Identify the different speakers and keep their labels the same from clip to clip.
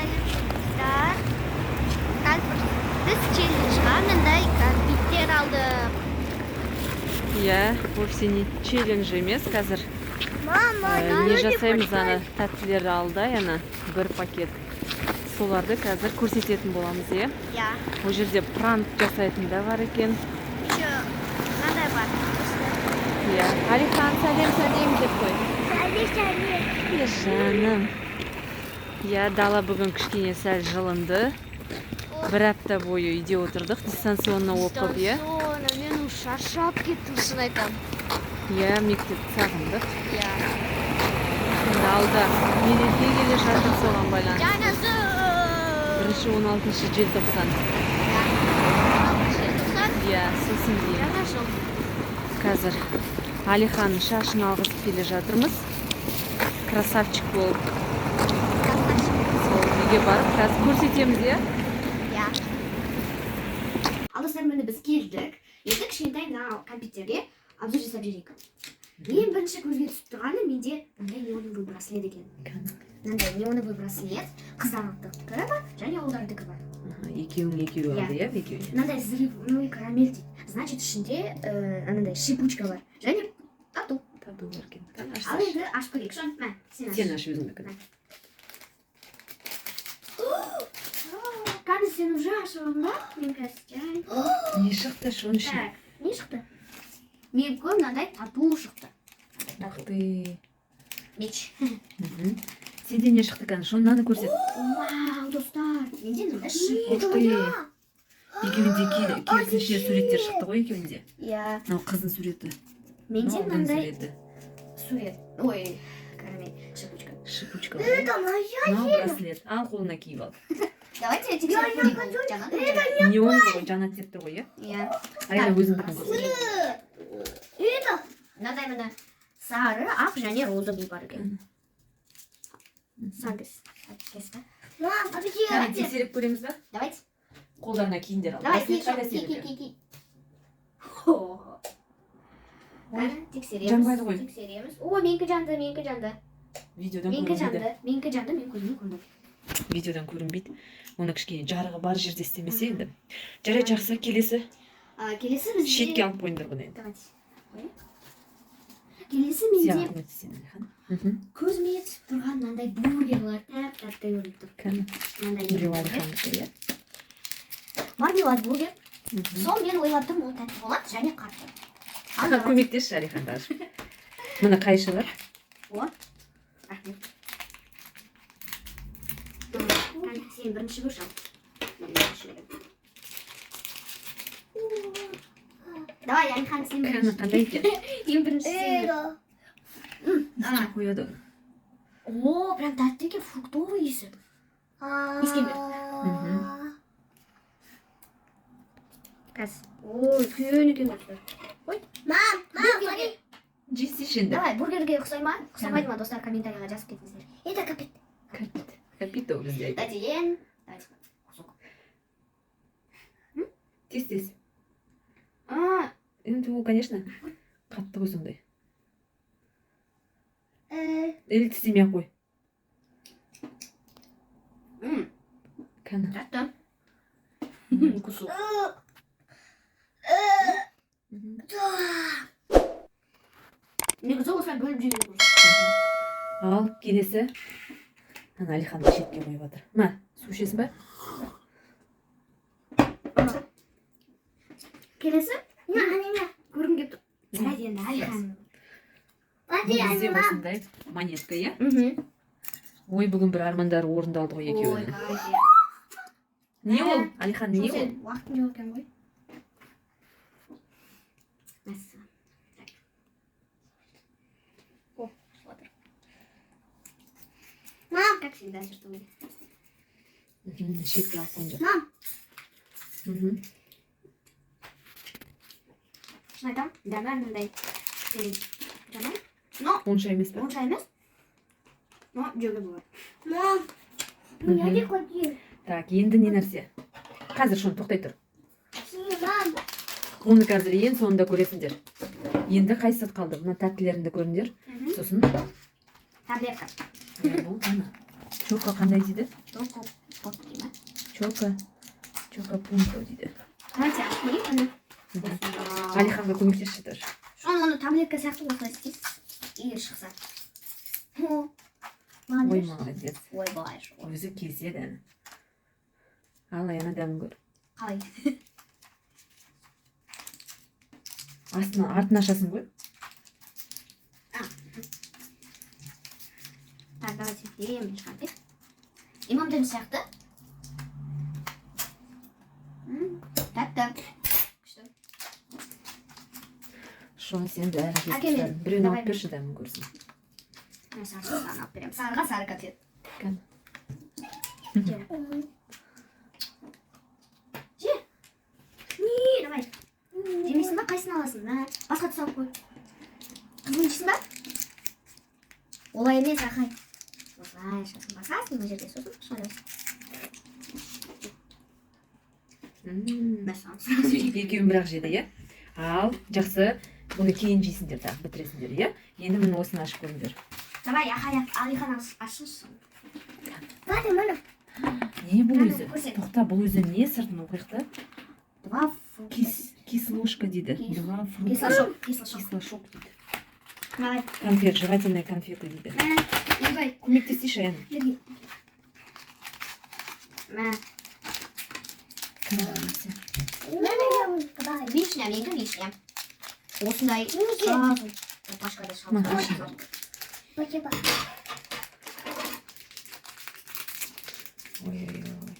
Speaker 1: сәлем қазір біз челленджға мындай конфеттер алдық.
Speaker 2: Иә, вовсе не челлендж емес, қазір
Speaker 1: Мама,
Speaker 2: не жасаймыз, ана тәттілер алды, ана бір пакет. Соларды қазір көрсететін боламыз, е?
Speaker 1: Иә.
Speaker 2: Ол жерде пранк жасайтын да бар екен.
Speaker 1: Еще мындай бар.
Speaker 2: Иә. Алихан, сәлем деп қой.
Speaker 1: Сәлем.
Speaker 2: Жаным. Иә, дала бүгін кішкене сәл жылынды. Бір апта бойы үйде отырдық, дистанционно оқып, е?
Speaker 1: Мен шаршап кеттім, шын айтам.
Speaker 2: Иә, мектепті сағындық.
Speaker 1: Иә.
Speaker 2: Енді алда мереке келе жатыр, соған байланысты.
Speaker 1: Жаңасы.
Speaker 2: 1-16 желтоқсан. Иә, сосын дейін.
Speaker 1: Жаңа жыл.
Speaker 2: Қазір Алиханның шашын алғызып келе жатырмыз. Красавчик болып. Сол үйге барып, қазір көрсетеміз, е?
Speaker 1: Иә. Ал достар, міне біз келдік. Енді кішкентай мына компьютерге обзор жасап жіберейік. Ең бірінші көзге түсіп тұрғаны менде мындай неоновый браслет екен. Мындай неоновый браслет, қыздардікі бар және ұлдардікі бар.
Speaker 2: Екеуі алды, иә, екеуіне.
Speaker 1: Мындай взрывной карамель дейді. Значит, ішінде мындай шипучка бар. Және тату.
Speaker 2: Тату бар екен.
Speaker 1: Ал енді ашып көрейік.
Speaker 2: Сен аш өзіңдікі.
Speaker 1: Қазір сен уже ашып ба? Мен қазір.
Speaker 2: Не шықты шоның ішін?
Speaker 1: Так, не шықты? Мен көп мынандай тату шықты.
Speaker 2: Ух ты.
Speaker 1: Меч.
Speaker 2: Сенде не шықты кән? Шоны наны көрсет.
Speaker 1: Вау, достар. Менде мындай шықты.
Speaker 2: Ух ты. Екеуінде керісінше суреттер шықты ғой, екеуінде.
Speaker 1: Иә.
Speaker 2: Мынау қыздың суреті.
Speaker 1: Менде
Speaker 2: Ұлдың
Speaker 1: мындай
Speaker 2: суреті.
Speaker 1: сурет. Ой, карамель, шипучка.
Speaker 2: Шипучка. Мынау браслет. Ал қолына киіп ал.
Speaker 1: Давайте я тебе покажу.
Speaker 2: Не он ғой, жанат деп тұр ғой, е?
Speaker 1: Иә.
Speaker 2: Айна өзіңдікін көрсет.
Speaker 1: Мынандай мына сары, ақ және розовый бар екен. Саңыз.
Speaker 2: Кәне тексеріп көреміз ба?
Speaker 1: Давайте.
Speaker 2: Қолдарына киіндер ал.
Speaker 1: Давай,
Speaker 2: Браслет қайда
Speaker 1: ки.
Speaker 2: сенікі?
Speaker 1: Тексереміз.
Speaker 2: Жанбайды ғой.
Speaker 1: Тексереміз. О, менікі жанды.
Speaker 2: Видеодан
Speaker 1: Менікі
Speaker 2: көрінбейді.
Speaker 1: жанды, мен көзіме көрдім.
Speaker 2: Видеодан көрінбейді. Оны кішкене жарығы бар жерде істемесе енді. Жарайды, жақсы, келесі.
Speaker 1: Келесі бізде...
Speaker 2: Шетке алып қойыңдар бұны енді.
Speaker 1: Давайте. Келесі менде
Speaker 2: Сияқын өтті сен, Алихан.
Speaker 1: көзіме түсіп тұрған мынандай бургерлар тәп-тәтті көрініп тұр.
Speaker 2: Кәне.
Speaker 1: Мынандай
Speaker 2: Біреу
Speaker 1: бургер.
Speaker 2: Алихандікі, иә?
Speaker 1: Мармелад бургер. Сол мен ойлап тұрмын, ол тәтті болады және қатты.
Speaker 2: Көмектесші Алиханды ашып. Мына қайшы бар.
Speaker 1: О, рахмет. Сен бірінші көрші ал. Давай, Алихан, сен
Speaker 2: Кәне,
Speaker 1: бірінші.
Speaker 2: қандай екен?
Speaker 1: Ең бірінші сен.
Speaker 2: Үстіне қояды.
Speaker 1: О, прям тәтті екен, фруктовый иісі. Иіскемер. Қазір. Ой, үлкен екен достар. Ой, бургерге.
Speaker 2: Жесейші енді.
Speaker 1: Давай, бургерге ұқсай ма? Ұқсамайды ма, достар, комментарийға жазып кетіңіздер. Это капит.
Speaker 2: Капито бізде айтады.
Speaker 1: Дәдейен. Давайте, кусок.
Speaker 2: Тез. Енді ол, конечно, қатты ғой сондай. Или тістемей-ақ қой. Кәне.
Speaker 1: Тәтті. Кусок. Негізі осылай бөліп жеген дұрыс.
Speaker 2: Ал, келесі. Ана Алиханды шетке қойып жатыр. Ма, су ішесің ба?
Speaker 1: Келесі? Көргім келіп тұр. Жарайды енді, Алихан.
Speaker 2: Бізде осындай монетка, иә? Ой, бүгін бір армандары орындалды ғой екеуінің. Не ол? Алихан, не ол?
Speaker 1: Уақытын жоқ екен ғой. Мәссаған. О, шылатыр. Мам, как всегда, жертвуй.
Speaker 2: Шетке алып қойыңдар.
Speaker 1: Мам. Шын айтам, дәмі мындай. Жаман? Но,
Speaker 2: Онша емес па?
Speaker 1: онша емес. Но, жөгі болады. Мам, неге көтер?
Speaker 2: Так, енді не нәрсе? Қазір шоны тоқтай тұр.
Speaker 1: Мам.
Speaker 2: Оны қазір ең соңында көресіңдер. Енді қайсысы қалды? Мына тәттілеріңді көріңдер. Сосын
Speaker 1: Таблетка.
Speaker 2: ол ана. Чока қандай дейді?
Speaker 1: Choco pot değil mi?
Speaker 2: Чока пунто дейді.
Speaker 1: Давайте açmayayım onu.
Speaker 2: Алиханға көмектесші тұр.
Speaker 1: Şu an onu tabletka сияқты осылай істейсіз. Егер шықса. О,
Speaker 2: Ой,
Speaker 1: молодец.
Speaker 2: молодец.
Speaker 1: Ойбай.
Speaker 2: Өзі кезеді. Ал, аяна дәмін көр.
Speaker 1: Қалай?
Speaker 2: Артын ашасын ғой.
Speaker 1: Так, давайте берем шкафик. İmam сияқты. Тәтті. Күшті.
Speaker 2: Шоны сен бәрі
Speaker 1: Әкеме,
Speaker 2: кесіп біреуін
Speaker 1: давай
Speaker 2: алып берші дәмін көрсін.
Speaker 1: Мен сарысын алып беремін. Сарыға сары конфет.
Speaker 2: Кән.
Speaker 1: Же. Не, давай. Жемейсің ба? Қайсысын аласың? Мә, басқа тұс алып қой. Қызылын ішсің ба? Олай емес, Рахай. Осылай басасың бұл жерде, сосын шайлайсың.
Speaker 2: Екеуін бірақ жеді, иә? Ал, жақсы. Бұны кейін жейсіңдер, тағы бітіресіңдер, иә? Енді мұны осыны ашып көріңдер.
Speaker 1: Давай, Алихан ашыншы. Ладно, мұны.
Speaker 2: Не бұл
Speaker 1: Кәне,
Speaker 2: өзі?
Speaker 1: көрсет.
Speaker 2: Тоқта, бұл өзі не сыртын оқиқты?
Speaker 1: Два фрукта.
Speaker 2: Кислушка дейді. Два фрукта.
Speaker 1: Кислошок. Кислошок.
Speaker 2: Кислошок дейді.
Speaker 1: Давай.
Speaker 2: Конфет, жевательные конфеты дейді.
Speaker 1: Давай.
Speaker 2: Көмектесейші, Аян.
Speaker 1: Беги. Мә. Вишня, менікі вишня. Осындай сразу. Пашкада
Speaker 2: Машина.
Speaker 1: Спасибо.
Speaker 2: Ой-ой-ой.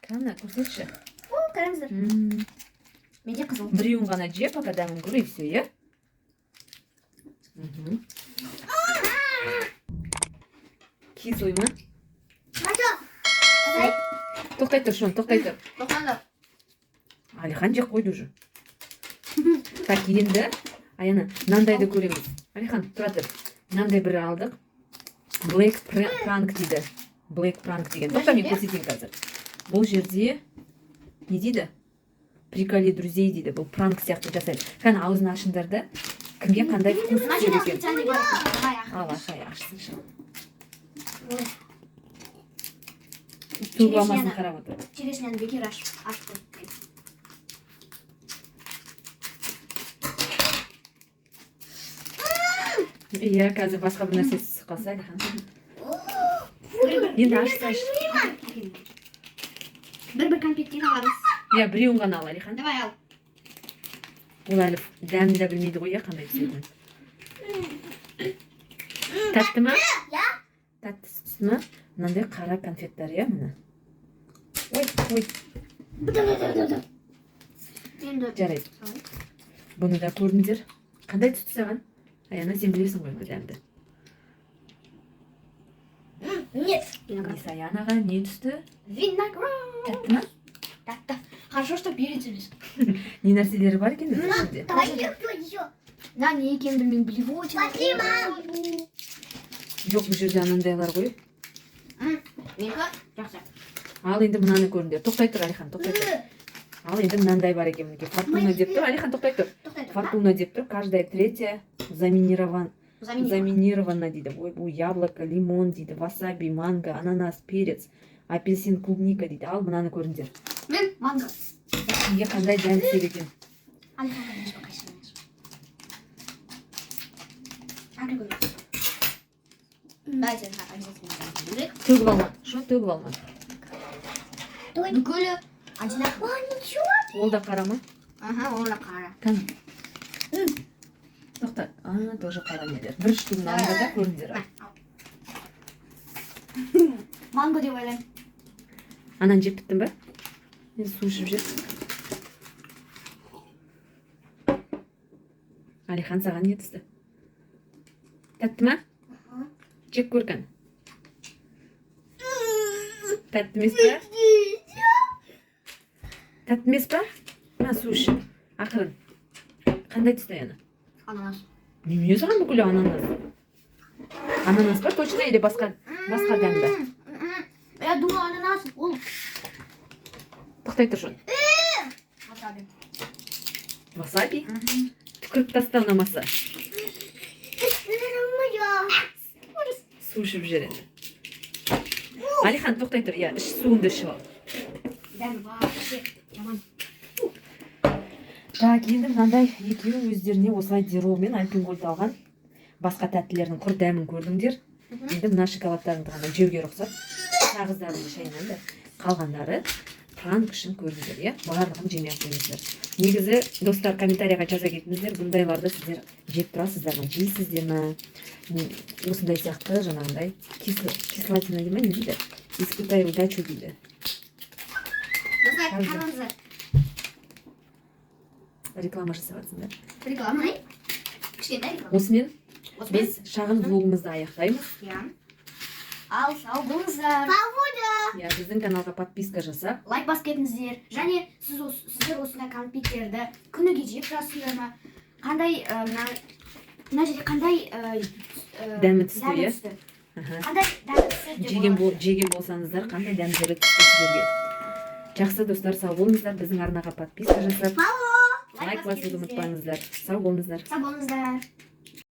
Speaker 2: Кәні, көрсетші.
Speaker 1: О, қараңыздар. Менде қызыл.
Speaker 2: Біреуін ғана же, пока дәмін көр, и все, иә? Кислый ма? Тоқтай тұр, Шон, тоқтай тұр.
Speaker 1: Тоқсаңдар.
Speaker 2: Алихан жек қойды уже. Так, енді, Аяна, мынандайды көреміз. Алихан, тұра тұр. Мынандай бір алдық. Black Prank дейді. Black Prank деген. Тоқта, мен көрсетейін қазір. Бұл жерде, не дейді? Приколи друзей дейді. Бұл пранк сияқты жасайды. Кәні аузын ашыңдар да, кімге қандай вкус
Speaker 1: Машина
Speaker 2: түседі екен.
Speaker 1: специальный бар. Давай,
Speaker 2: Ал, ашай, ашсыншы. Туғы алмасын қарап отыр.
Speaker 1: Черешняны бекер ашып қой.
Speaker 2: Иә, қазір басқа бір нәрсесі қалса, Алихан. Енді ашсайшы.
Speaker 1: Бір конфеттен аламыз.
Speaker 2: Иә, біреуін ғана ал, Алихан.
Speaker 1: Давай ал.
Speaker 2: Ол әлі дәмін да білмейді ғой, иә, қандай түсетін. Тәтті ма?
Speaker 1: Иә.
Speaker 2: Тәттісі ма? Мынандай қара конфеттар, иә, мына. Ой.
Speaker 1: Енді
Speaker 2: Жарайды. Бұны да көріңдер. Қандай түсті саған? Аяна, сен білесің ғой бұл дәмді.
Speaker 1: Нет.
Speaker 2: Несі Аянаға не түсті?
Speaker 1: Виноград.
Speaker 2: Тәтті ма?
Speaker 1: Тәтті. Хорошо, что перец емес.
Speaker 2: Не нәрселері бар екен ішінде?
Speaker 1: Давай еще. Да, не екенін білмеймін. Блевотина.
Speaker 2: Жоқ, бұл жерде анандайлар ғой.
Speaker 1: Менікі жақсы.
Speaker 2: Ал енді мынаны көріңдер. Тоқтай тұр, Алихан, тоқтай тұр. Ал енді мынандай бар екен мінекей. Фортуна деп тұр. Алихан, тоқтай тұр. Фортуна деп тұр. Каждая третья заминирована дейді. Ой, бұл яблоко, лимон дейді, васаби, манго, ананас, перец, апельсин, клубника дейді. Ал мынаны көріңдер.
Speaker 1: Мен манго.
Speaker 2: Неге қандай дәм түсер екен.
Speaker 1: Дайте обязательно.
Speaker 2: Төгіп алма. Шо төгіп алма?
Speaker 1: Бүкілі одинаково.
Speaker 2: Ол да қара ма?
Speaker 1: Ага, ол да қара.
Speaker 2: Кәне. Тоқта. Тоже қара нелер. Бір штугын алыңдар да көріңдер.
Speaker 1: Манго деп ойлаймын.
Speaker 2: Анан жеп біттің ба? Енді су ішіп жүр. Алихан, саған не түсті? Тәтті ма? Жеп көрген. Тәтті емес па? Тәтті емес па? Ма, су іш. Ақырын. Қандай түсті Аяна?
Speaker 1: Ананас.
Speaker 2: Немене саған бүкілі ананас? Ананас па точно или басқа дәмді?
Speaker 1: Я думаю, ананас. Ол.
Speaker 2: Тоқтай тұр Шон.
Speaker 1: Васаби.
Speaker 2: Васаби? Түкіріп таста ұнамаса. су ішіп жүреді. Алихан, тоқтай тұр, иә, суыңды ішіп ал.
Speaker 1: Дәмі вообще жаман.
Speaker 2: Так, енді мынандай екеуі өздеріне осылай Дирол мен Альпенгольд алған басқа тәттілердің құр дәмін көрдіңдер. Енді мына шоколадтарыңды ғана жеуге рұқсат. Сағыздарыңды шайнаңдар. Қалғандары пранк үшін көрдіңдер, иә? Барлығын жемей ақ қойыңыздар. Негізі, достар, комментарияға жаза кетіңіздер, бұндайларды сіздер жеп тұрасыздар ма, жейсіздер ме? Осындай сияқты жаңағындай кислотина дей ме, не дейді? Испытай удачу дейді.
Speaker 1: Достар, қараңыздар.
Speaker 2: Реклама жасап жатсыңдар.
Speaker 1: Реклама. Кішкентай реклама.
Speaker 2: Осымен біз шағын влогымызды аяқтаймыз.
Speaker 1: Иә. Ал сау болыңыздар.
Speaker 2: Я біздің каналға подписка жасап,
Speaker 1: Лайк басып кетіңіздер. Және сіздер осындай кәмпиттерді күніге жеп тұрасыздар ма? Қандай мына жерде қандай
Speaker 2: дәмі түсті, иә?
Speaker 1: Қандай дәмі түсті?
Speaker 2: Жеген болсаңыздар, қандай дәмдері түсті сіздерге. Жақсы достар, сау болыңыздар. Біздің арнаға подписка жасап, лайк басуды ұмытпаңыздар. Сау болыңыздар.
Speaker 1: Сау болыңыздар.